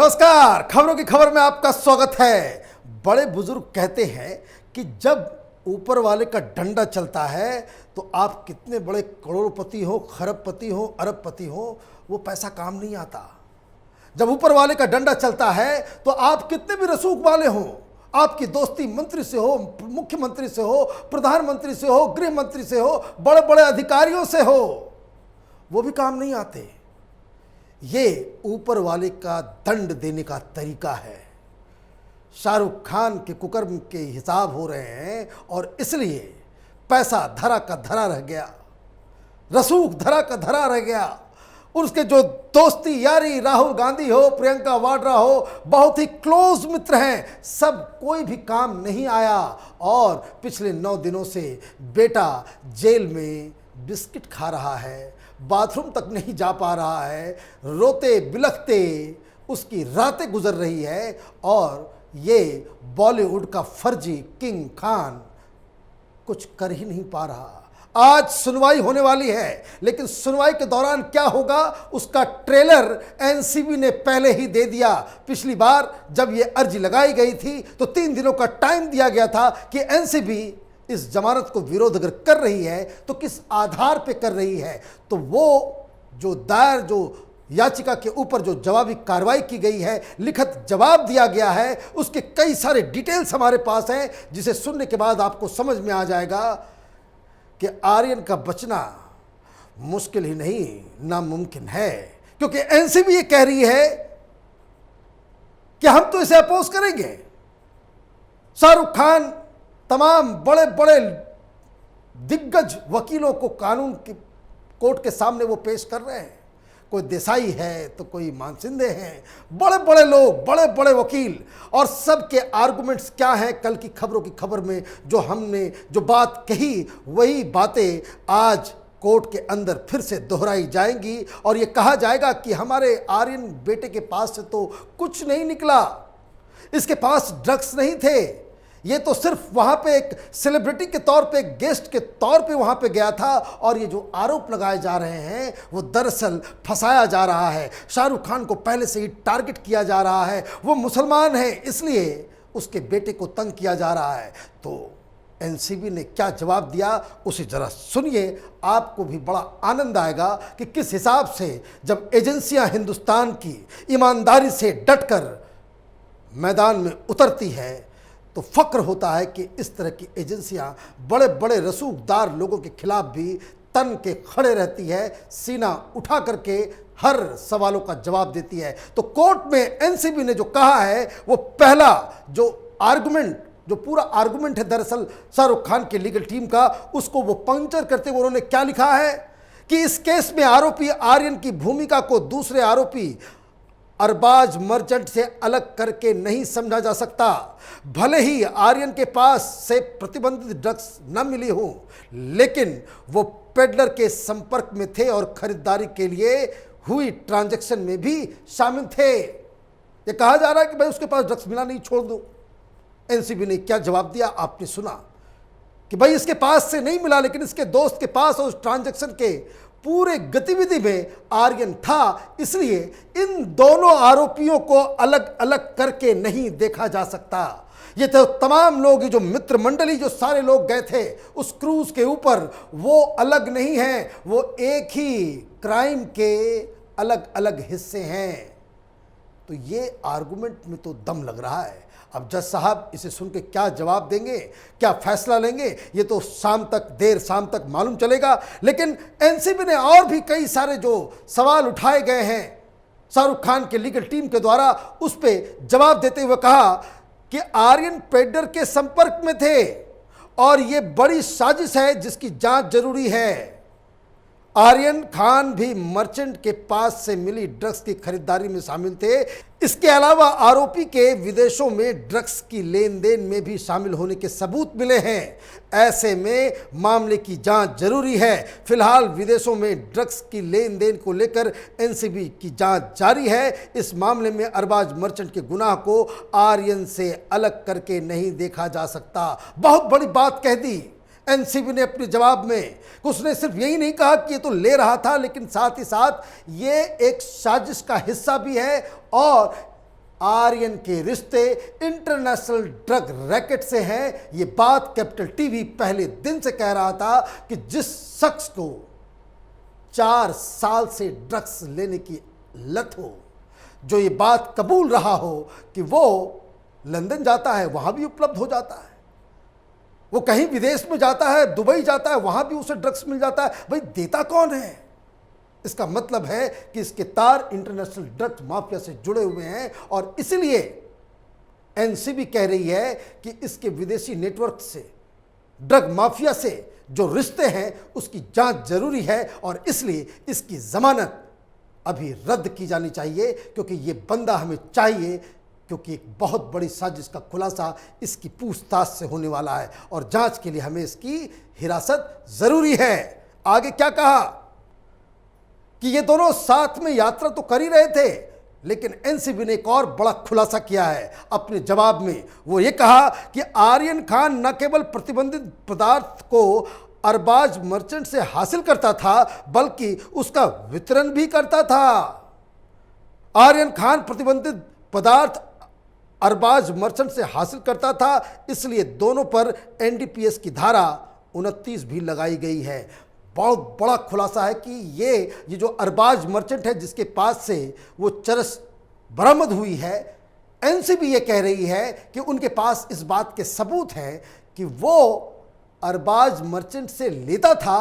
नमस्कार, खबरों की खबर में आपका स्वागत है। बड़े बुजुर्ग कहते हैं कि जब ऊपर वाले का डंडा चलता है तो आप कितने बड़े करोड़पति हो, खरबपति हो, अरबपति हो, वो पैसा काम नहीं आता। जब ऊपर वाले का डंडा चलता है तो आप कितने भी रसूख वाले हो, आपकी दोस्ती मंत्री से हो, मुख्यमंत्री से हो, प्रधानमंत्री से हो, गृह मंत्री से हो, बड़े बड़े अधिकारियों से हो, वो भी काम नहीं आते। ये ऊपर वाले का दंड देने का तरीका है। शाहरुख खान के कुकर्म के हिसाब हो रहे हैं और इसलिए पैसा धरा का धरा रह गया, रसूख धरा का धरा रह गया। उसके जो दोस्ती यारी राहुल गांधी हो, प्रियंका वाड्रा हो, बहुत ही क्लोज मित्र हैं, सब कोई भी काम नहीं आया। और पिछले 9 दिनों से बेटा जेल में बिस्किट खा रहा है, बाथरूम तक नहीं जा पा रहा है, रोते बिलखते उसकी रातें गुजर रही है। और ये बॉलीवुड का फर्जी किंग खान कुछ कर ही नहीं पा रहा। आज सुनवाई होने वाली है, लेकिन सुनवाई के दौरान क्या होगा उसका ट्रेलर एनसीबी ने पहले ही दे दिया। पिछली बार जब ये अर्जी लगाई गई थी तो 3 दिनों का टाइम दिया गया था कि एनसीबी इस जमानत को विरोध अगर कर रही है तो किस आधार पे कर रही है। तो वो जो याचिका के ऊपर जो जवाबी कार्रवाई की गई है, लिखित जवाब दिया गया है, उसके कई सारे डिटेल्स हमारे पास हैं, जिसे सुनने के बाद आपको समझ में आ जाएगा कि आर्यन का बचना मुश्किल ही नहीं नामुमकिन है। क्योंकि एनसीबी ये कह रही है कि हम तो इसे अपोज करेंगे। शाहरुख खान तमाम बड़े बड़े दिग्गज वकीलों को कानून की कोर्ट के सामने वो पेश कर रहे हैं। कोई देसाई है तो कोई मानसिंदे हैं, बड़े बड़े लोग, बड़े बड़े वकील, और सबके आर्गुमेंट्स क्या हैं। कल की खबरों की खबर में जो हमने जो बात कही वही बातें आज कोर्ट के अंदर फिर से दोहराई जाएंगी और ये कहा जाएगा कि हमारे आर्यन बेटे के पास से तो कुछ नहीं निकला, इसके पास ड्रग्स नहीं थे, ये तो सिर्फ वहाँ पे एक सेलिब्रिटी के तौर पे, एक गेस्ट के तौर पे वहाँ पे गया था। और ये जो आरोप लगाए जा रहे हैं वो दरअसल फंसाया जा रहा है। शाहरुख खान को पहले से ही टारगेट किया जा रहा है, वो मुसलमान है इसलिए उसके बेटे को तंग किया जा रहा है। तो एनसीबी ने क्या जवाब दिया उसे ज़रा सुनिए, आपको भी बड़ा आनंद आएगा कि किस हिसाब से जब एजेंसियां हिंदुस्तान की ईमानदारी से डटकर मैदान में उतरती है तो फक्र होता है कि इस तरह की एजेंसियां बड़े बड़े रसूखदार लोगों के खिलाफ भी तन के खड़े रहती है, सीना उठा करके हर सवालों का जवाब देती है। तो कोर्ट में एनसीबी ने जो कहा है वो पहला जो पूरा आर्गुमेंट है दरअसल शाहरुख खान के लीगल टीम का, उसको वो पंक्चर करते हुए उन्होंने क्या लिखा है कि इस केस में आरोपी आर्यन की भूमिका को दूसरे आरोपी अरबाज मर्चेंट से अलग करके नहीं समझा जा सकता। भले ही आर्यन के पास से प्रतिबंधित ड्रग्स न मिली हो, लेकिन वो पेडलर के संपर्क में थे और खरीदारी के लिए हुई ट्रांजैक्शन में भी शामिल थे। ये कहा जा रहा है कि भाई उसके पास ड्रग्स मिला, नहीं, छोड़ दो। एनसीबी ने क्या जवाब दिया आपने सुना कि भाई इसके पास से नहीं मिला, लेकिन इसके दोस्त के पास और उस ट्रांजैक्शन के पूरे गतिविधि में आर्यन था, इसलिए इन दोनों आरोपियों को अलग अलग करके नहीं देखा जा सकता। ये तो तमाम लोग, जो मित्र मंडली, जो सारे लोग गए थे उस क्रूज के ऊपर, वो अलग नहीं हैं, वो एक ही क्राइम के अलग अलग हिस्से हैं। तो ये आर्गुमेंट में तो दम लग रहा है। अब जज साहब इसे सुन के क्या जवाब देंगे, क्या फैसला लेंगे, ये तो देर शाम तक मालूम चलेगा। लेकिन एनसीबी ने और भी कई सारे जो सवाल उठाए गए हैं शाहरुख खान के लीगल टीम के द्वारा, उस पर जवाब देते हुए कहा कि आर्यन पेडलर के संपर्क में थे और ये बड़ी साजिश है जिसकी जांच जरूरी है। आर्यन खान भी मर्चेंट के पास से मिली ड्रग्स की खरीदारी में शामिल थे। इसके अलावा आरोपी के विदेशों में ड्रग्स की लेन देन में भी शामिल होने के सबूत मिले हैं। ऐसे में मामले की जांच जरूरी है। फिलहाल विदेशों में ड्रग्स की लेन देन को लेकर एनसीबी की जांच जारी है। इस मामले में अरबाज मर्चेंट के गुनाह को आर्यन से अलग करके नहीं देखा जा सकता। बहुत बड़ी बात कह दी एनसीबी ने अपने जवाब में। उसने सिर्फ यही नहीं कहा कि ये तो ले रहा था, लेकिन साथ ही साथ ये एक साजिश का हिस्सा भी है और आर्यन के रिश्ते इंटरनेशनल ड्रग रैकेट से हैं। ये बात कैपिटल टीवी पहले दिन से कह रहा था कि जिस शख्स को 4 साल से ड्रग्स लेने की लत हो, जो ये बात कबूल रहा हो कि वो लंदन जाता है, वहां भी उपलब्ध हो जाता है, वो कहीं विदेश में जाता है, दुबई जाता है, वहां भी उसे ड्रग्स मिल जाता है, भाई देता कौन है? इसका मतलब है कि इसके तार इंटरनेशनल ड्रग्स माफिया से जुड़े हुए हैं और इसलिए एनसीबी कह रही है कि इसके विदेशी नेटवर्क से, ड्रग माफिया से जो रिश्ते हैं उसकी जांच जरूरी है और इसलिए इसकी जमानत अभी रद्द की जानी चाहिए, क्योंकि ये बंदा हमें चाहिए, क्योंकि एक बहुत बड़ी साजिश का खुलासा इसकी पूछताछ से होने वाला है और जांच के लिए हमें इसकी हिरासत जरूरी है। आगे क्या कहा कि ये दोनों साथ में यात्रा तो कर ही रहे थे, लेकिन एनसीबी ने एक और बड़ा खुलासा किया है अपने जवाब में। वो ये कहा कि आर्यन खान न केवल प्रतिबंधित पदार्थ को अरबाज मर्चेंट से हासिल करता था, बल्कि उसका वितरण भी करता था। आर्यन खान प्रतिबंधित पदार्थ अरबाज मर्चेंट से हासिल करता था, इसलिए दोनों पर एनडीपीएस की धारा 29 भी लगाई गई है। बहुत बड़ा खुलासा है कि ये जो अरबाज मर्चेंट है जिसके पास से वो चरस बरामद हुई है, एनसीबी ये कह रही है कि उनके पास इस बात के सबूत हैं कि वो अरबाज मर्चेंट से लेता था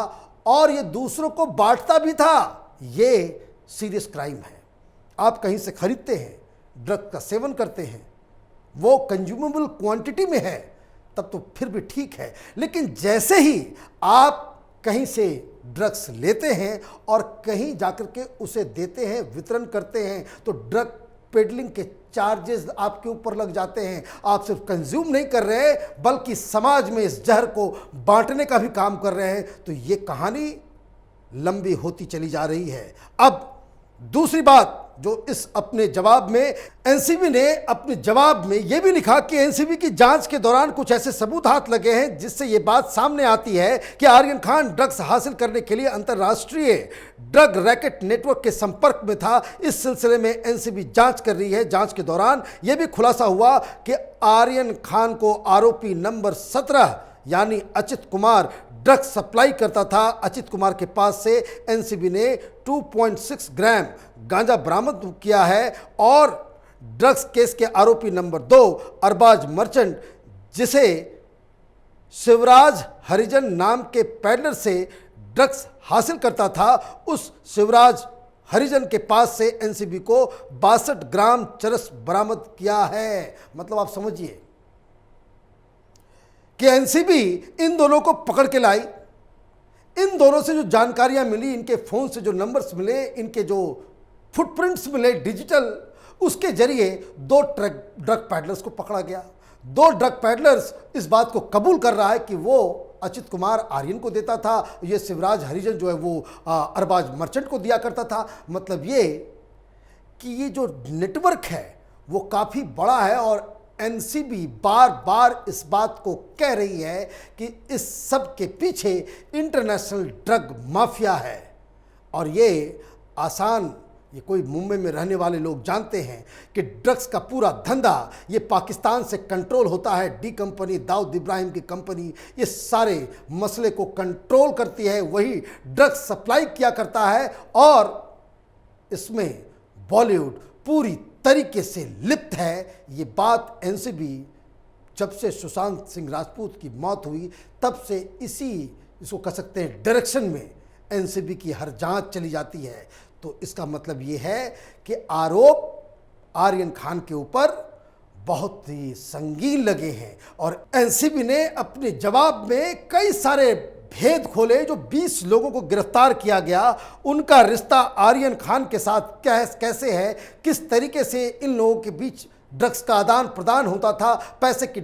और ये दूसरों को बांटता भी था। ये सीरियस क्राइम है। आप कहीं से खरीदते हैं, ड्रग का सेवन करते हैं, वो कंज्यूमेबल क्वांटिटी में है, तब तो फिर भी ठीक है, लेकिन जैसे ही आप कहीं से ड्रग्स लेते हैं और कहीं जाकर के उसे देते हैं, वितरण करते हैं, तो ड्रग पेडलिंग के चार्जेस आपके ऊपर लग जाते हैं। आप सिर्फ कंज्यूम नहीं कर रहे बल्कि समाज में इस जहर को बांटने का भी काम कर रहे हैं। तो ये कहानी लंबी होती चली जा रही है। अब दूसरी बात जो इस अपने जवाब में एनसीबी ने अपने जवाब में यह भी लिखा कि एनसीबी की जांच के दौरान कुछ ऐसे सबूत हाथ लगे हैं जिससे यह बात सामने आती है कि आर्यन खान ड्रग्स हासिल करने के लिए अंतर्राष्ट्रीय ड्रग रैकेट नेटवर्क के संपर्क में था। इस सिलसिले में एनसीबी जांच कर रही है। जांच के दौरान यह भी खुलासा हुआ कि आर्यन खान को आरोपी नंबर 17 यानी अचित कुमार ड्रग्स सप्लाई करता था। अचित कुमार के पास से एनसीबी ने 2.6 ग्राम गांजा बरामद किया है और ड्रग्स केस के आरोपी नंबर 2 अरबाज मर्चेंट, जिसे शिवराज हरिजन नाम के पैडलर से ड्रग्स हासिल करता था, उस शिवराज हरिजन के पास से एनसीबी को 62 ग्राम चरस बरामद किया है। मतलब आप समझिए कि एनसीबी इन दोनों को पकड़ के लाई। इन दोनों से जो जानकारियां मिली, इनके फोन से जो नंबर्स मिले, इनके जो फुटप्रिंट्स मिले डिजिटल, उसके जरिए 2 ड्रग पैडलर्स को पकड़ा गया। 2 ड्रग पैडलर्स इस बात को कबूल कर रहा है कि वो अचित कुमार आर्यन को देता था, ये शिवराज हरिजन जो है वो अरबाज मर्चेंट को दिया करता था। मतलब ये कि ये जो नेटवर्क है वो काफ़ी बड़ा है और एनसीबी बार बार इस बात को कह रही है कि इस सब के पीछे इंटरनेशनल ड्रग माफिया है। और ये आसान, ये कोई मुंबई में रहने वाले लोग जानते हैं कि ड्रग्स का पूरा धंधा ये पाकिस्तान से कंट्रोल होता है। डी कंपनी, दाऊद इब्राहिम की कंपनी, ये सारे मसले को कंट्रोल करती है, वही ड्रग्स सप्लाई किया करता है और इसमें बॉलीवुड पूरी तरीके से लिप्त है। ये बात एनसीबी जब से सुशांत सिंह राजपूत की मौत हुई तब से इसको कह सकते हैं डायरेक्शन में एनसीबी की हर जांच चली जाती है। तो इसका मतलब ये है कि आरोप आर्यन खान के ऊपर बहुत ही संगीन लगे हैं और एनसीबी ने अपने जवाब में कई सारे भेद खोले। जो 20 लोगों को गिरफ्तार किया गया, उनका रिश्ता आर्यन खान के साथ कैसे है, किस तरीके से इन लोगों के बीच ड्रग्स का आदान प्रदान होता था, पैसे की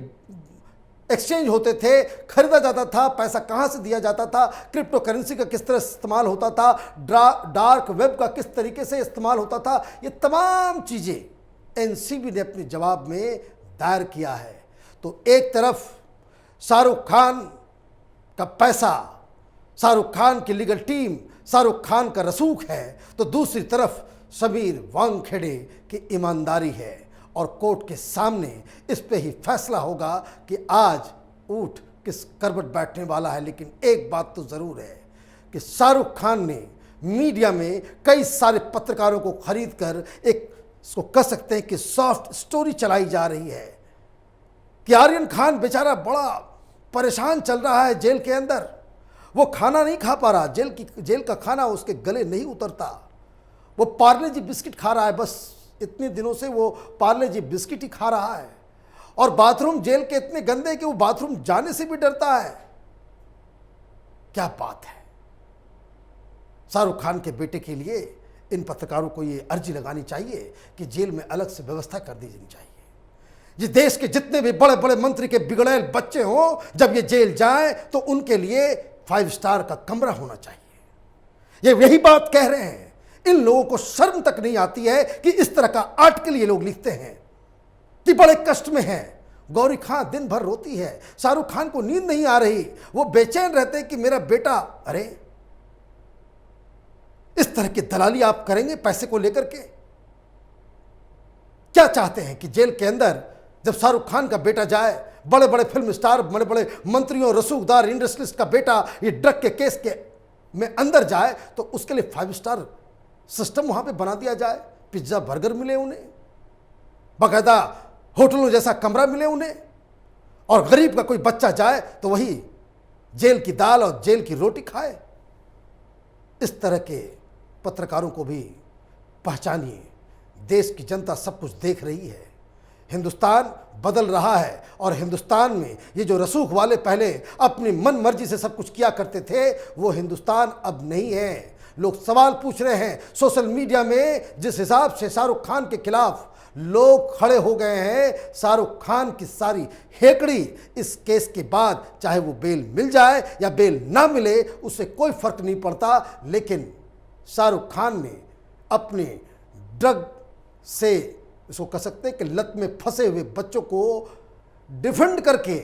एक्सचेंज होते थे, खरीदा जाता था, पैसा कहां से दिया जाता था, क्रिप्टो करेंसी का किस तरह इस्तेमाल होता था, डार्क वेब का किस तरीके से इस्तेमाल होता था, ये तमाम चीज़ें एनसीबी ने अपने जवाब में दायर किया है। तो एक तरफ शाहरुख खान का पैसा, शाहरुख खान की लीगल टीम, शाहरुख खान का रसूख है, तो दूसरी तरफ समीर वांगखेड़े की ईमानदारी है और कोर्ट के सामने इस पे ही फैसला होगा कि आज ऊँट किस करवट बैठने वाला है। लेकिन एक बात तो ज़रूर है कि शाहरुख खान ने मीडिया में कई सारे पत्रकारों को खरीद कर एक इसको कह सकते हैं कि सॉफ्ट स्टोरी चलाई जा रही है कि आर्यन खान बेचारा बड़ा परेशान चल रहा है जेल के अंदर। वो खाना नहीं खा पा रहा, जेल का खाना उसके गले नहीं उतरता। वो पार्ले जी बिस्किट खा रहा है, बस इतने दिनों से वो पार्ले जी बिस्किट ही खा रहा है। और बाथरूम जेल के इतने गंदे हैं कि वो बाथरूम जाने से भी डरता है। क्या बात है। शाहरुख खान के बेटे के लिए इन पत्रकारों को ये अर्जी लगानी चाहिए कि जेल में अलग से व्यवस्था कर दी जानी चाहिए। ये देश के जितने भी बड़े बड़े मंत्री के बिगड़ैल बच्चे हों, जब ये जेल जाएं तो उनके लिए 5 स्टार का कमरा होना चाहिए। ये यही बात कह रहे हैं। इन लोगों को शर्म तक नहीं आती है कि इस तरह का आर्टिकल ये लोग लिखते हैं कि बड़े कष्ट में हैं। गौरी खान दिन भर रोती है, शाहरुख खान को नींद नहीं आ रही, वो बेचैन रहते हैं कि मेरा बेटा। अरे इस तरह की दलाली आप करेंगे पैसे को लेकर के? क्या चाहते हैं कि जेल के अंदर जब शाहरुख खान का बेटा जाए, बड़े बड़े फिल्म स्टार, बड़े बड़े मंत्रियों, रसूखदार, इंडस्ट्रियलिस्ट का बेटा ये ड्रग के केस के में अंदर जाए तो उसके लिए 5 स्टार सिस्टम वहां पे बना दिया जाए, पिज्जा बर्गर मिले उन्हें, बाकायदा होटलों जैसा कमरा मिले उन्हें, और गरीब का कोई बच्चा जाए तो वही जेल की दाल और जेल की रोटी खाए। इस तरह के पत्रकारों को भी पहचानिए। देश की जनता सब कुछ देख रही है। हिंदुस्तान बदल रहा है और हिंदुस्तान में ये जो रसूख वाले पहले अपनी मन मर्जी से सब कुछ किया करते थे, वो हिंदुस्तान अब नहीं है। लोग सवाल पूछ रहे हैं सोशल मीडिया में, जिस हिसाब से शाहरुख खान के खिलाफ लोग खड़े हो गए हैं। शाहरुख खान की सारी हेकड़ी इस केस के बाद, चाहे वो बेल मिल जाए या बेल ना मिले, उससे कोई फर्क नहीं पड़ता। लेकिन शाहरुख खान ने अपने ड्रग से, इसको कह सकते हैं कि लत में फंसे हुए बच्चों को डिफेंड करके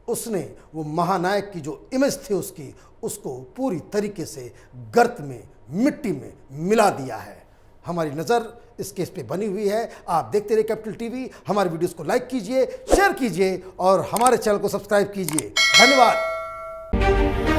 उसने वो महानायक की जो इमेज थी उसको पूरी तरीके से गर्त में, मिट्टी में मिला दिया है। हमारी नज़र इस केस पे बनी हुई है। आप देखते रहिए कैपिटल टीवी। हमारे वीडियोस को लाइक कीजिए, शेयर कीजिए और हमारे चैनल को सब्सक्राइब कीजिए। धन्यवाद।